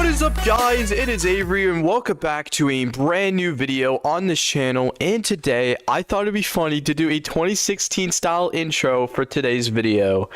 What is up, guys? It is Avery and welcome back to a brand new video on this channel. And today I thought it'd be funny to do a 2016 style intro for today's video.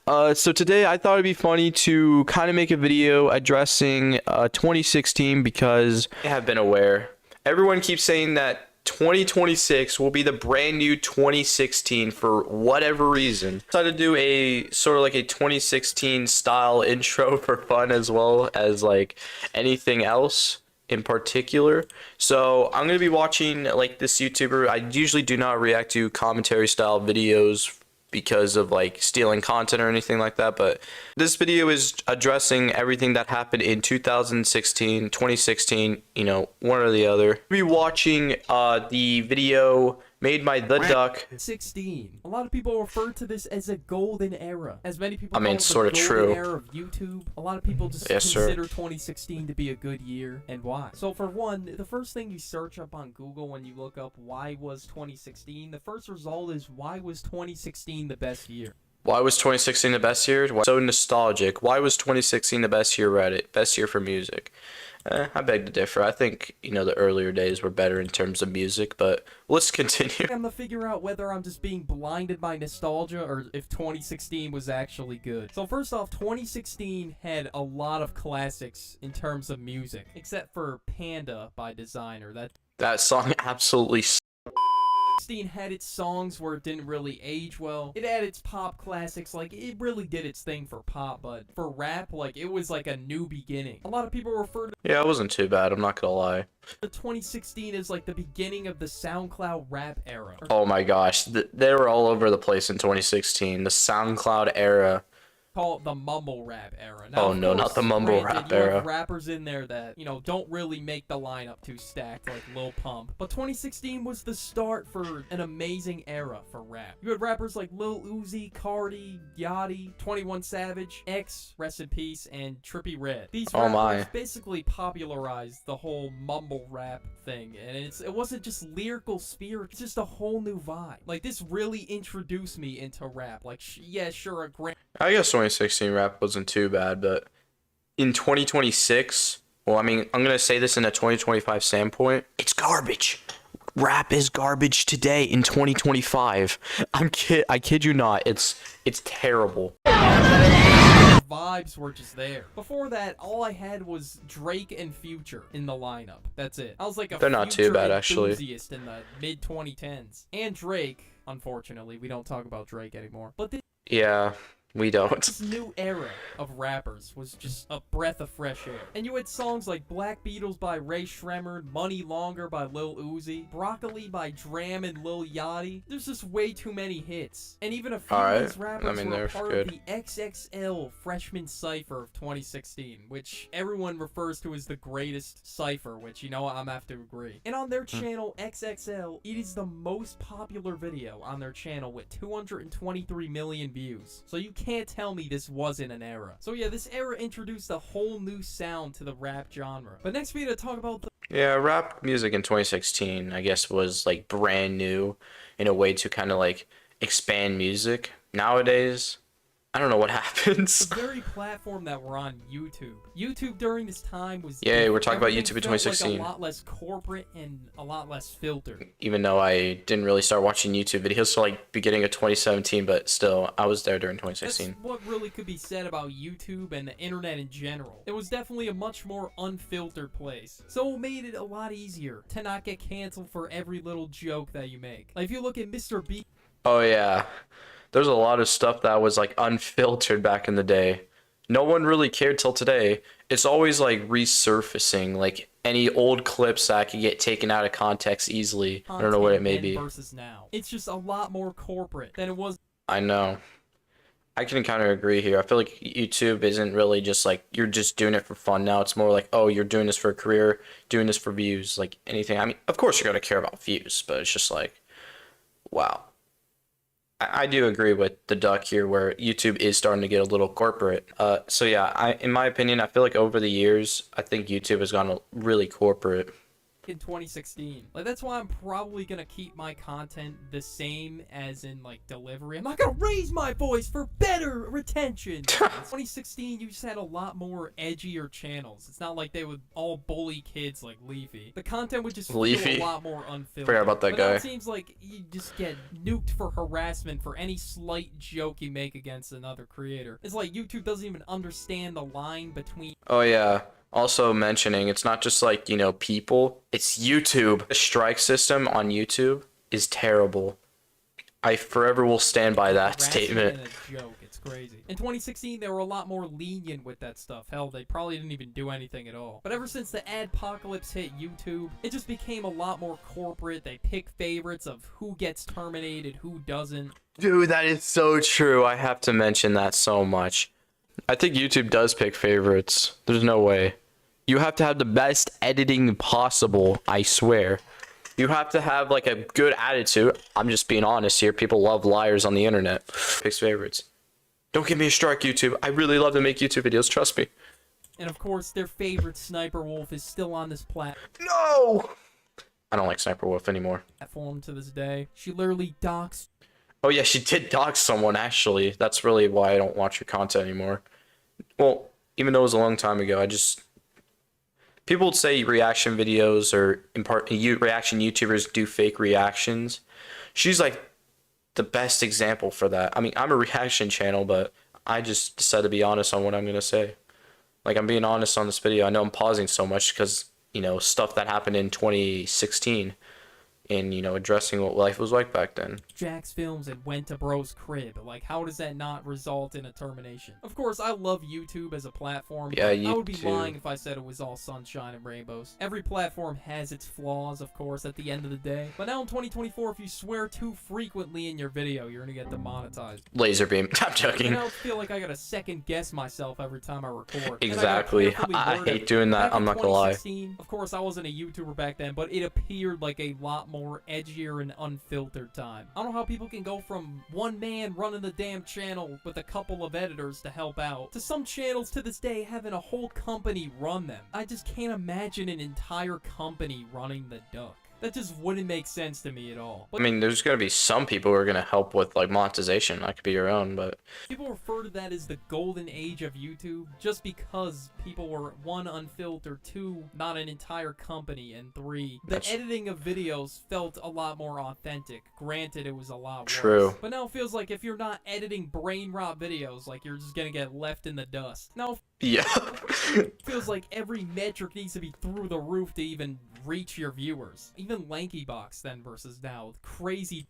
So today I thought it'd be funny to kind of make a video addressing 2016 because I have been aware. Everyone keeps saying that 2026 will be the brand new 2016 for whatever reason. I decided to do a sort of like a 2016 style intro for fun as well as like anything else in particular. So I'm going to be watching like this YouTuber. I usually do not react to commentary style videos because of like stealing content or anything like that, but this video is addressing everything that happened in 2016, 2016, you know, one or the other. We'll be watching the video made by The Duck. 16. A lot of people refer to this as a golden era. As many people call it sort of the true. golden era of YouTube. A lot of people just consider 2016 to be a good year, and why? So for one, the first thing you search up on Google when you look up why was 2016, the first result is why was 2016 the best year? Why was 2016 the best year? So nostalgic. Why was 2016 the best year Reddit? Best year for music? I beg to differ. I think, you know, the earlier days were better in terms of music, but let's continue. I'm gonna figure out whether I'm just being blinded by nostalgia or if 2016 was actually good. So first off, 2016 had a lot of classics in terms of music, except for Panda by Designer. That song absolutely 2016 had its songs where it didn't really age well. It had its pop classics, like it really did its thing for pop, but for rap, like it was like a new beginning. A lot of people refer to it wasn't too bad, I'm not gonna lie. the 2016 as like the beginning of the SoundCloud rap era. Oh my gosh, they were all over the place in 2016. The SoundCloud era. Call it the mumble rap era. Now, Oh no, course, not the mumble granted, rap you have era. rappers in there that, you know, don't really make the lineup too stacked, like Lil Pump. But 2016 was the start for an amazing era for rap. You had rappers like Lil Uzi, Cardi, Yachty, 21 Savage, X, rest in peace, and Trippie Redd. These rappers basically popularized the whole mumble rap thing, and it wasn't just lyrical spirit, it's just a whole new vibe. Like, this really introduced me into rap. Like, yeah, sure, I guess 2016 rap wasn't too bad, but in 2026, well, I mean, I'm gonna say this in a 2025 standpoint, it's garbage. Rap is garbage today in 2025. I kid you not. It's terrible. Vibes were just there. Before that, all I had was Drake and Future in the lineup. That's it. I was like They're not too bad, actually. Enthusiast in the mid 2010s. And Drake, unfortunately, we don't talk about Drake anymore. But yeah. We don't. This new era of rappers was just a breath of fresh air. And you had songs like Black Beatles by Ray Shremmerd, Money Longer by Lil Uzi, Broccoli by Dram and Lil Yachty. There's just way too many hits. And even a few of these rappers were part of the XXL Freshman Cypher of 2016, which everyone refers to as the greatest cypher, which, you know what, I'm gonna have to agree. And on their channel, XXL, it is the most popular video on their channel with 223 million views. So you can't tell me this wasn't an era. So yeah, this era introduced a whole new sound to the rap genre. But next we need to talk about the rap music in 2016, I guess, was like brand new in a way to kind of like expand music. Nowadays, I don't know what happens. The very platform that we're on, YouTube. YouTube during this time was... Yeah, we're talking about YouTube in 2016. Like a lot less corporate and a lot less filtered. Even though I didn't really start watching YouTube videos till like beginning of 2017, but still, I was there during 2016. That's what really could be said about YouTube and the internet in general. It was definitely a much more unfiltered place. So it made it a lot easier to not get canceled for every little joke that you make. Like if you look at Mr. B... Oh yeah. There's a lot of stuff that was like unfiltered back in the day. No one really cared till today. It's always like resurfacing, like any old clips that could get taken out of context easily. I don't know what it may be. Versus now. It's just a lot more corporate than it was. I know. I can kind of agree here. I feel like YouTube isn't really just like you're just doing it for fun now. It's more like, oh, you're doing this for a career, doing this for views, like anything. I mean, of course you're going to care about views, but it's just like, wow. I do agree with the Duck here where YouTube is starting to get a little corporate. So yeah, in my opinion, I feel like over the years, I think YouTube has gone really corporate. in 2016. Like, that's why I'm probably gonna keep my content the same as in, like, delivery. I'm not gonna raise my voice for better retention. In 2016, you just had a lot more edgier channels. It's not like they would all bully kids like Leafy. The content would just feel Leafy. a lot more unfiltered. Forgot about that but guy. Now it seems like you just get nuked for harassment for any slight joke you make against another creator. It's like YouTube doesn't even understand the line between... Oh yeah. Also mentioning, it's not just like, you know, people, it's YouTube. The strike system on YouTube is terrible. I forever will stand by that statement. And a joke. It's crazy. In 2016, they were a lot more lenient with that stuff. Hell, they probably didn't even do anything at all. But ever since the adpocalypse hit YouTube, it just became a lot more corporate. They pick favorites of who gets terminated, who doesn't. Dude, that is so true. I have to mention that so much. I think YouTube does pick favorites. There's no way. You have to have the best editing possible, I swear. You have to have like a good attitude. I'm just being honest here. People love liars on the internet. Picks favorites. Don't give me a strike, YouTube. I really love to make YouTube videos. Trust me. And of course, their favorite Sniper Wolf is still on this No! I don't like Sniper Wolf anymore. platform to this day. She literally doxed. Oh yeah, she did dox someone actually. That's really why I don't watch her content anymore. Well, even though it was a long time ago, people would say reaction videos or reaction YouTubers do fake reactions. She's like the best example for that. I mean, I'm a reaction channel, but I just decided to be honest on what I'm going to say. Like, I'm being honest on this video. I know I'm pausing so much because, you know, stuff that happened in 2016 and, you know, addressing what life was like back then. Jack's films and went to bro's crib. Like, how does that not result in a termination? Of course, I love YouTube as a platform. Yeah, I would be YouTube. lying if I said it was all sunshine and rainbows. Every platform has its flaws, of course, at the end of the day. But now in 2024, if you swear too frequently in your video, you're gonna get demonetized. Laser beam. I'm joking. And I feel like I gotta second guess myself every time I record. Exactly. I hate doing that. Back I'm in not gonna lie. 2016, of course, I wasn't a YouTuber back then, but it appeared like a lot more edgier and unfiltered time. I don't know how people can go from one man running the damn channel with a couple of editors to help out, to some channels to this day having a whole company run them. I just can't imagine an entire company running the duck. That just wouldn't make sense to me at all. But I mean, there's going to be some people who are going to help with, like, monetization. That could be your own, but... people refer to that as the golden age of YouTube just because people were, one, unfiltered, two, not an entire company, and three, the editing of videos felt a lot more authentic. Granted, it was a lot worse. True. But now it feels like if you're not editing brain rot videos, like you're just gonna get left in the dust. Now Yeah. it feels like every metric needs to be through the roof to even reach your viewers. Even LankyBox then versus now. Crazy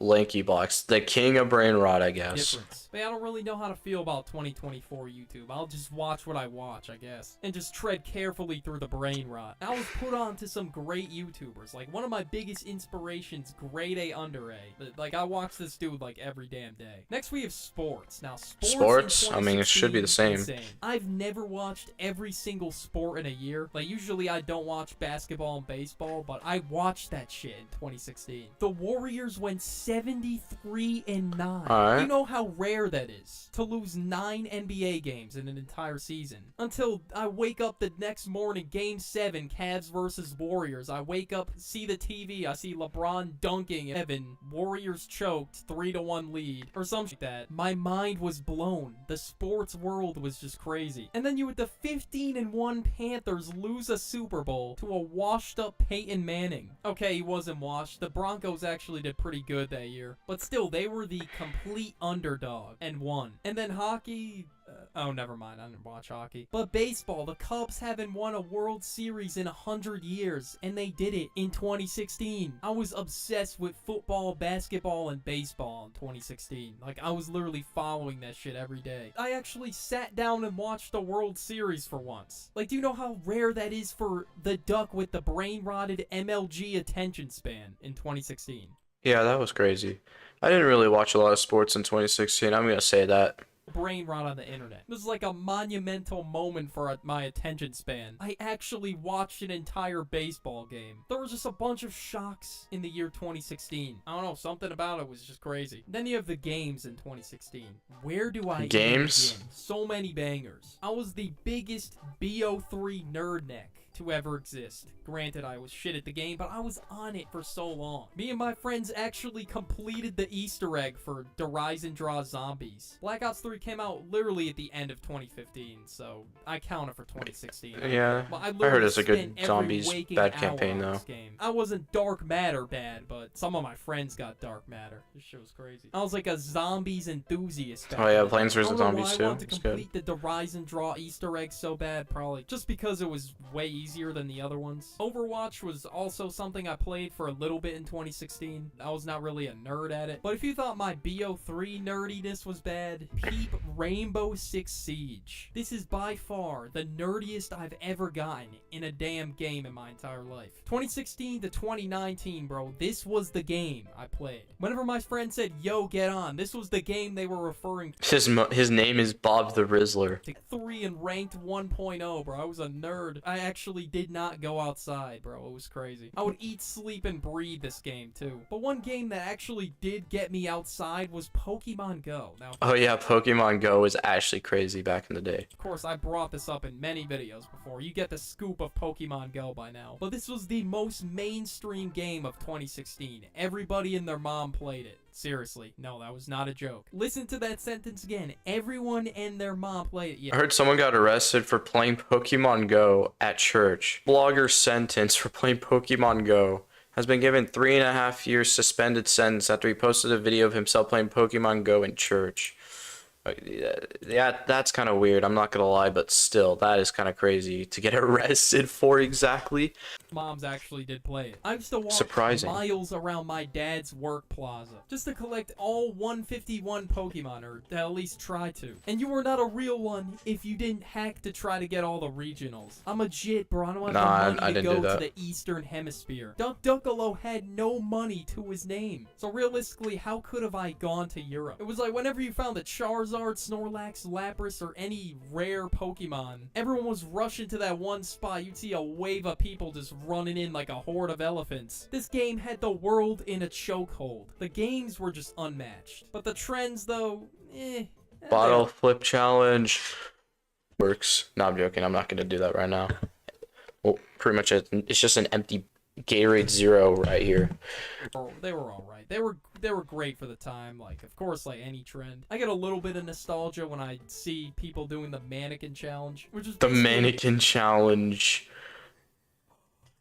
Lanky Box, the king of brain rot, I guess. difference. But I don't really know how to feel about 2024 YouTube. I'll just watch what I watch, I guess. And just tread carefully through the brain rot. I was put on to some great YouTubers. Like, one of my biggest inspirations, grade A under A. Like, I watch this dude, like, every damn day. Next, we have sports. Now, Sports? I mean, it should be the same. Insane. I've never watched every single sport in a year. Like, usually I don't watch basketball and baseball, but I watched that shit in 2016. The Warriors went 73-9. Alright. You know how rare that is to lose 9 NBA games in an entire season. Until I wake up the next morning, Game 7, Cavs versus Warriors. I wake up, see the TV, I see LeBron dunking, Evan, Warriors choked, 3-1 lead, or something like that. My mind was blown. The sports world was just crazy. And then you had the 15-1 Panthers lose a Super Bowl to a washed-up Peyton Manning. Okay, he wasn't washed. The Broncos actually did pretty good that year. But still, they were the complete underdog and won. And then hockey... oh, never mind. I didn't watch hockey. But baseball, the Cubs haven't won a World Series in 100 years, and they did it in 2016. I was obsessed with football, basketball, and baseball in 2016. Like, I was literally following that shit every day. I actually sat down and watched the World Series for once. Like, do you know how rare that is for the duck with the brain-rotted MLG attention span in 2016? Yeah, that was crazy. I didn't really watch a lot of sports in 2016. I'm going to say that. Brain rot on the internet. This is like a monumental moment for my attention span. I actually watched an entire baseball game. There was just a bunch of shocks in the year 2016. I don't know, something about it was just crazy. Then you have the games in 2016. Where do I Games? even begin? So many bangers. I was the biggest BO3 nerd neck to ever exist. Granted, I was shit at the game, but I was on it for so long. Me and my friends actually completed the Easter egg for the Rise and Draw Zombies. Black Ops 3 came out literally at the end of 2015, so I count it for 2016. Yeah, Well, I heard it's a good every zombies waking bad hour campaign on though. this game. I wasn't dark matter bad, but some of my friends got dark matter. This shit was crazy. I was like a zombies enthusiast. Oh yeah, Plants I vs don't know Zombies why I too. wanted It's to good. complete the Rise and Draw Easter egg so bad, probably just because it was way easier than the other ones. Overwatch was also something I played for a little bit in 2016. I was not really a nerd at it, but if you thought my BO3 nerdiness was bad, peep Rainbow Six Siege. This is by far the nerdiest I've ever gotten in a damn game in my entire life. 2016 to 2019, bro, this was the game I played. Whenever my friend said, yo, get on, this was the game they were referring to. His name is Bob the Rizzler. 3 and ranked 1.0, bro. I was a nerd. I actually did not go outside, bro. It was crazy. I would eat, sleep, and breathe this game, too. But one game that actually did get me outside was Pokemon Go. Now, Oh yeah, Pokemon Go was actually crazy back in the day. of course, I brought this up in many videos before. You get the scoop of Pokemon Go by now. But this was the most mainstream game of 2016. Everybody and their mom played it. Seriously. No, that was not a joke. Listen to that sentence again. Everyone and their mom played it. Yeah. I heard someone got arrested for playing Pokemon Go at church. Blogger sentenced for playing Pokemon Go has been given 3.5 years suspended sentence after he posted a video of himself playing Pokemon Go in church. Yeah, that's kind of weird. I'm not gonna lie, but still, that is kind of crazy to get arrested for exactly. Moms actually did play it. I used to walk Surprising. miles around my dad's work plaza just to collect all 151 Pokemon, or at least try to. And you were not a real one if you didn't hack to try to get all the regionals. I'm a jit, bro. I don't have Nah, the money I to didn't do go that. to the Eastern Hemisphere. Duck Duckalo had no money to his name. So realistically, how could have I gone to Europe? It was like whenever you found a Charizard, Snorlax, Lapras, or any rare Pokemon, everyone was rushing to that one spot. You'd see a wave of people just running in like a horde of elephants. This game had the world in a chokehold. The games were just unmatched. But the trends, though, Bottle flip challenge works. No, I'm joking. I'm not gonna do that right now. Well, pretty much it's just an empty Gatorade Zero right here. They were all right. They were great for the time. Like, of course, like any trend. I get a little bit of nostalgia when I see people doing the mannequin challenge, which is The basically- mannequin challenge.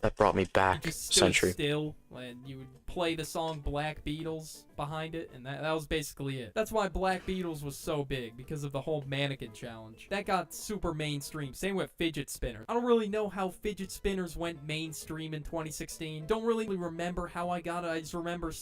That brought me You back just a stood century. still, and you would play the song Black Beatles behind it, and that was basically it. That's why Black Beatles was so big, because of the whole mannequin challenge. That got super mainstream. Same with fidget spinners. I don't really know how fidget spinners went mainstream in 2016. Don't really remember how I got it. I just remember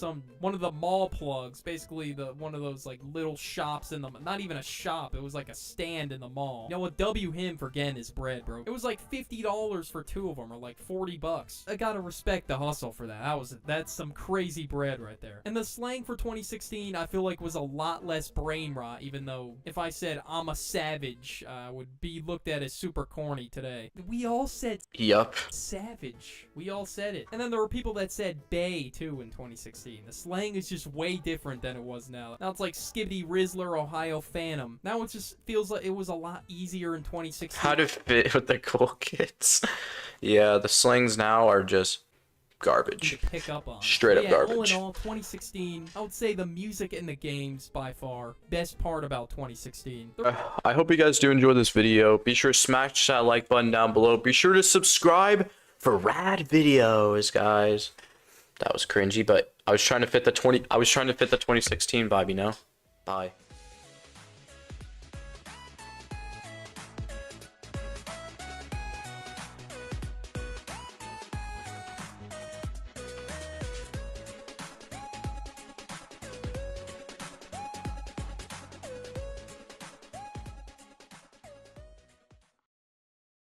one of the mall plugs, basically one of those like little shops in the, not even a shop, it was like a stand in the mall. You know what, W him for getting his bread, bro. It was like $50 for 2 of them, or like 40 bucks. I gotta respect the hustle for that. That's some crazy bread right there. And the slang for 2016, I feel like was a lot less brain rot, even though if I said I'm a savage, would be looked at as super corny today. We all said Yup. savage. We all said it. And then there were people that said bae too in 2016. The slang is just way different than it was now. Now it's like Skibbity Rizzler, Ohio Phantom. Now it just feels like it was a lot easier in 2016. How to fit with the cool kids. Yeah, the slings now are just garbage. to pick up on. Straight up Yeah, garbage. all in all, 2016, I would say the music and the games by far best part about 2016. I hope you guys do enjoy this video. Be sure to smash that like button down below. Be sure to subscribe for rad videos, guys. That was cringy, but I was trying to fit the 2016 vibe, you know? Bye.